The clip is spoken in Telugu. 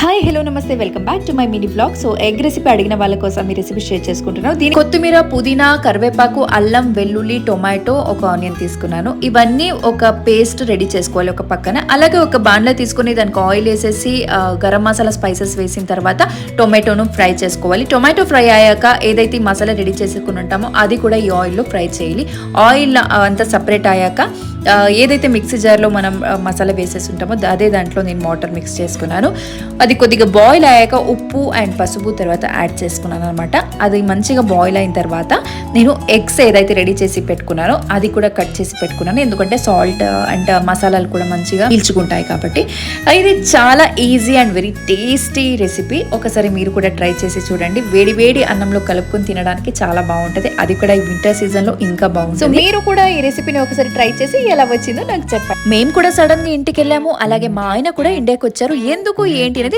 హాయ్ హలో నమస్తే welcome back to my mini vlog. So egg recipe అడిగిన వాళ్ళ కోసం ఈ రెసిపీ షేర్ చేసుకుంటున్నాను. దీని కొత్తిమీర, పుదీనా, కరివేపాకు, అల్లం, వెల్లుల్లి, టొమాటో, ఒక ఆనియన్ తీసుకున్నాను. ఇవన్నీ ఒక పేస్ట్ రెడీ చేసుకోవాలి ఒక పక్కన. అలాగే ఒక బాండ్లో తీసుకుని దానికి ఆయిల్ వేసేసి గరం మసాలా స్పైసెస్ వేసిన తర్వాత టొమాటోను ఫ్రై చేసుకోవాలి. టొమాటో ఫ్రై అయ్యాక ఏదైతే మసాలా రెడీ చేసుకుని ఉంటామో అది కూడా ఈ ఆయిల్లో ఫ్రై చేయాలి. ఆయిల్ అంతా సపరేట్ అయ్యాక ఏదైతే మిక్సీ జార్లో మనం మసాలా వేసేసి ఉంటామో అదే దాంట్లో నేను వాటర్ మిక్స్ చేసుకున్నాను. అది కొద్దిగా బాయిల్ అయ్యాక ఉప్పు అండ్ పసుపు తర్వాత యాడ్ చేసుకున్నాను అనమాట. అది మంచిగా బాయిల్ అయిన తర్వాత నేను ఎగ్స్ ఏదైతే రెడీ చేసి పెట్టుకున్నానో అది కూడా కట్ చేసి పెట్టుకున్నాను. ఎందుకంటే సాల్ట్ అండ్ మసాలాలు కూడా మంచిగా పీల్చుకుంటాయి కాబట్టి. ఇది చాలా easy and very tasty recipe. ఒకసారి మీరు కూడా ట్రై చేసి చూడండి. వేడి వేడి అన్నంలో కలుపుకొని తినడానికి చాలా బాగుంటుంది. అది కూడా ఈ వింటర్ సీజన్లో ఇంకా బాగుంటుంది. సో మీరు కూడా ఈ రెసిపీని ఒకసారి ట్రై చేసి ఎలా వచ్చిందో నాకు చెప్పండి. మేము కూడా సడన్ గా ఇంటికి వెళ్ళాము. అలాగే మా ఆయన కూడా ఇండియాకి వచ్చారు. ఎందుకు ఏంటి అనేది